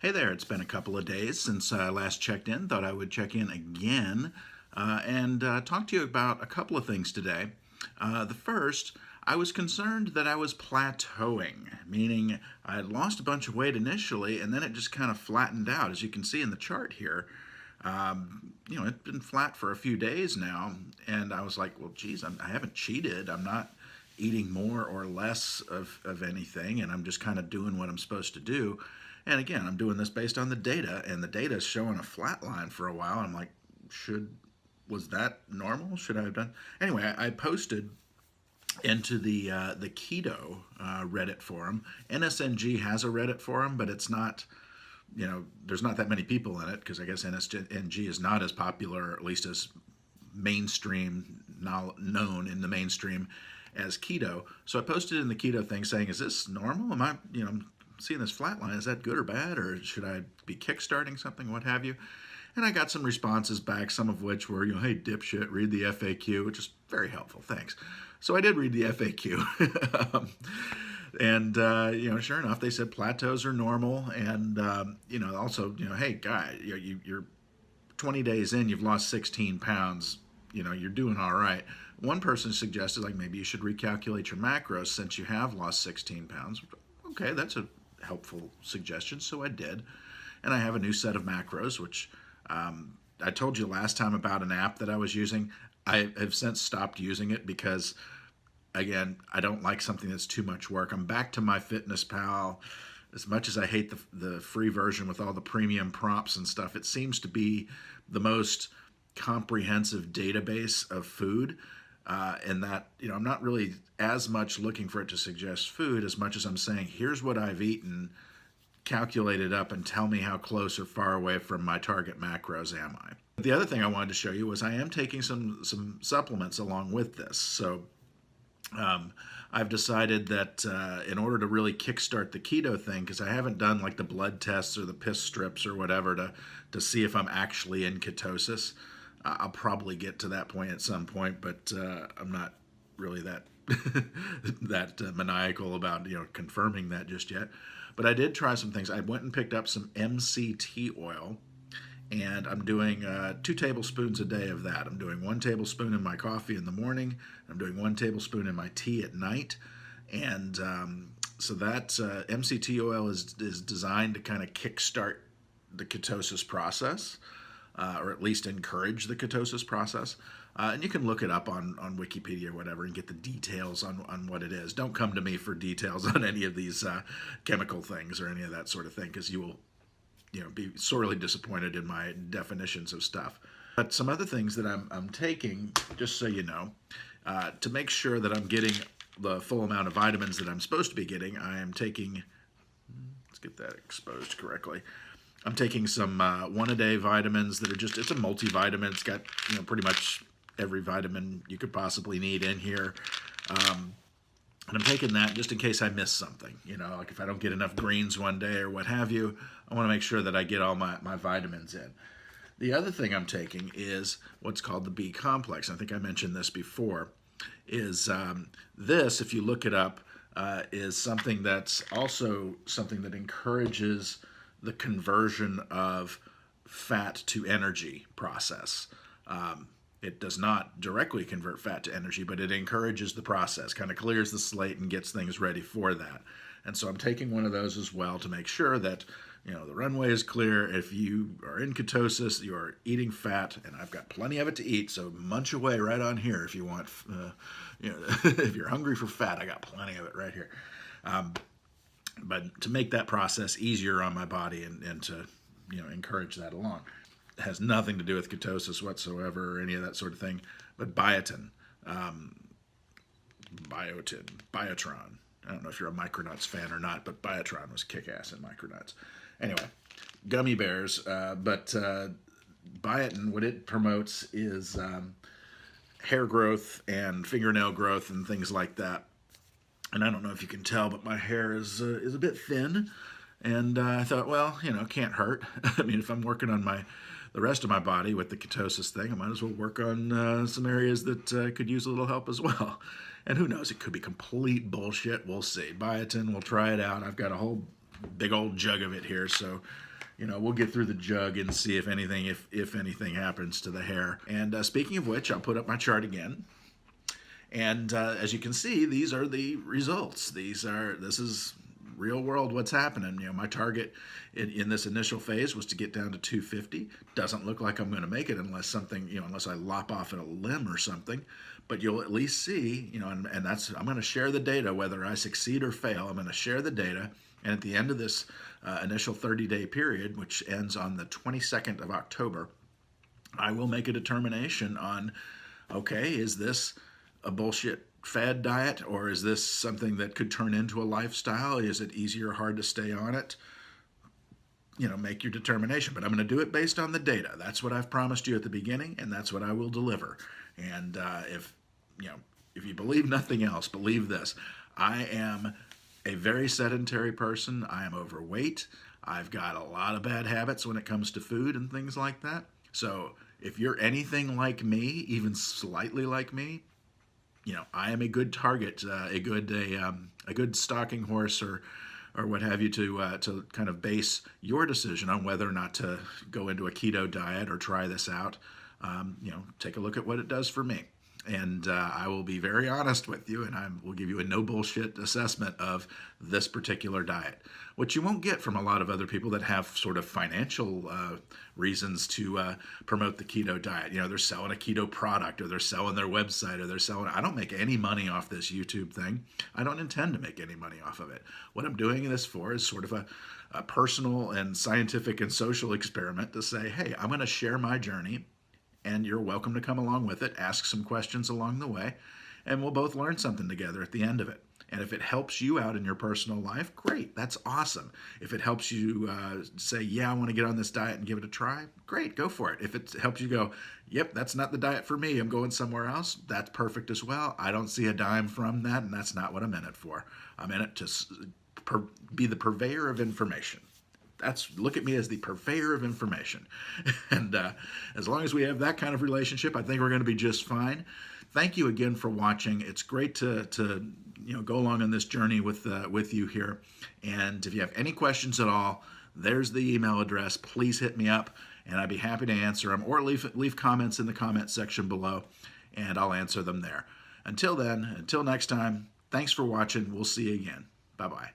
Hey there, it's been a couple of days since I last checked in. Thought I would check in again and talk to you about a couple of things today. The first, I was concerned that I was plateauing, meaning I had lost a bunch of weight initially and then it just kind of flattened out. As you can see in the chart here, it's been flat for a few days now, and I was like, well, geez, I haven't cheated. I'm not eating more or less of anything, and I'm just kind of doing what I'm supposed to do. And again, I'm doing this based on the data, and the data is showing a flat line for a while. I'm like, was that normal? Should I have done? Anyway, I posted into the keto Reddit forum. NSNG has a Reddit forum, but it's not, there's not that many people in it because I guess NSNG is not as popular, or at least as mainstream, known in the mainstream as keto. So I posted in the keto thing saying, is this normal? Am I, seeing this flat line? Is that good or bad? Or should I be kickstarting something, what have you? And I got some responses back, some of which were, hey, dipshit, read the FAQ, which is very helpful, thanks. So I did read the FAQ. And sure enough, they said plateaus are normal. And, also, hey, guy, you're 20 days in, you've lost 16 pounds. You're doing all right. One person suggested, like, maybe you should recalculate your macros since you have lost 16 pounds. Okay, that's a helpful suggestion, so I did. And I have a new set of macros, which I told you last time about an app that I was using. I have since stopped using it because, again, I don't like something that's too much work. I'm back to MyFitnessPal. As much as I hate the free version with all the premium prompts and stuff, it seems to be the most comprehensive database of food. And that, I'm not really as much looking for it to suggest food as much as I'm saying, here's what I've eaten, calculate it up, and tell me how close or far away from my target macros am I. The other thing I wanted to show you was I am taking some supplements along with this. So I've decided that in order to really kickstart the keto thing, because I haven't done like the blood tests or the piss strips or whatever to see if I'm actually in ketosis. I'll probably get to that point at some point, but I'm not really that maniacal about confirming that just yet. But I did try some things. I went and picked up some MCT oil, and I'm doing 2 tablespoons a day of that. I'm doing 1 tablespoon in my coffee in the morning. I'm doing 1 tablespoon in my tea at night, and so that MCT oil is designed to kind of kickstart the ketosis process. Or at least encourage the ketosis process. And you can look it up on Wikipedia or whatever and get the details on what it is. Don't come to me for details on any of these chemical things or any of that sort of thing, because you will be sorely disappointed in my definitions of stuff. But some other things that I'm taking, just so you know, to make sure that I'm getting the full amount of vitamins that I'm supposed to be getting, I am taking, let's get that exposed correctly. I'm taking some 1-a-day vitamins that are just, it's a multivitamin. It's got, pretty much every vitamin you could possibly need in here. And I'm taking that just in case I miss something. Like if I don't get enough greens one day or what have you, I want to make sure that I get all my vitamins in. The other thing I'm taking is what's called the B complex. I think I mentioned this before. Is this, if you look it up, is something that's also something that encourages the conversion of fat to energy process. It does not directly convert fat to energy, but it encourages the process, kind of clears the slate and gets things ready for that. And so I'm taking one of those as well to make sure that the runway is clear. If you are in ketosis, you are eating fat, and I've got plenty of it to eat, so munch away right on here if you want. If you're hungry for fat, I got plenty of it right here. But to make that process easier on my body and to encourage that along. It has nothing to do with ketosis whatsoever or any of that sort of thing. But biotin, Biotron. I don't know if you're a Micronuts fan or not, but Biotron was kick-ass in Micronuts. Anyway, gummy bears. But biotin, what it promotes is hair growth and fingernail growth and things like that. And I don't know if you can tell, but my hair is a bit thin. And I thought, well, can't hurt. I mean, if I'm working on the rest of my body with the ketosis thing, I might as well work on some areas that could use a little help as well. And who knows, it could be complete bullshit. We'll see. Biotin, we'll try it out. I've got a whole big old jug of it here, so we'll get through the jug and see if anything happens to the hair. And speaking of which, I'll put up my chart again. And as you can see, these are the results. This is real world what's happening. My target in this initial phase was to get down to 250. Doesn't look like I'm going to make it unless unless I lop off at a limb or something. But you'll at least see, and that's, I'm going to share the data whether I succeed or fail. I'm going to share the data, and at the end of this initial 30-day period, which ends on the 22nd of October, I will make a determination on, okay, is this a bullshit fad diet, or is this something that could turn into a lifestyle? Is it easy or hard to stay on it? Make your determination. But I'm going to do it based on the data. That's what I've promised you at the beginning, and that's what I will deliver. And if you believe nothing else, believe this. I am a very sedentary person. I am overweight. I've got a lot of bad habits when it comes to food and things like that. So if you're anything like me, even slightly like me, I am a good target, a good stalking horse or what have you to kind of base your decision on whether or not to go into a keto diet or try this out. Take a look at what it does for me. And I will be very honest with you, and I will give you a no bullshit assessment of this particular diet, which you won't get from a lot of other people that have sort of financial reasons to promote the keto diet. They're selling a keto product, or they're selling their website, or they're selling. I don't make any money off this YouTube thing. I don't intend to make any money off of it. What I'm doing this for is sort of a personal and scientific and social experiment to say, hey, I'm going to share my journey, and you're welcome to come along with it, ask some questions along the way, and we'll both learn something together at the end of it. And if it helps you out in your personal life, great, that's awesome. If it helps you say, yeah, I want to get on this diet and give it a try, great, go for it. If it helps you go, yep, that's not the diet for me, I'm going somewhere else, that's perfect as well. I don't see a dime from that, and that's not what I'm in it for. I'm in it to be the purveyor of information. Look at me as the purveyor of information. And as long as we have that kind of relationship, I think we're going to be just fine. Thank you again for watching. It's great to go along on this journey with you here. And if you have any questions at all, there's the email address. Please hit me up, and I'd be happy to answer them, or leave comments in the comment section below, and I'll answer them there. Until then, until next time, thanks for watching. We'll see you again. Bye-bye.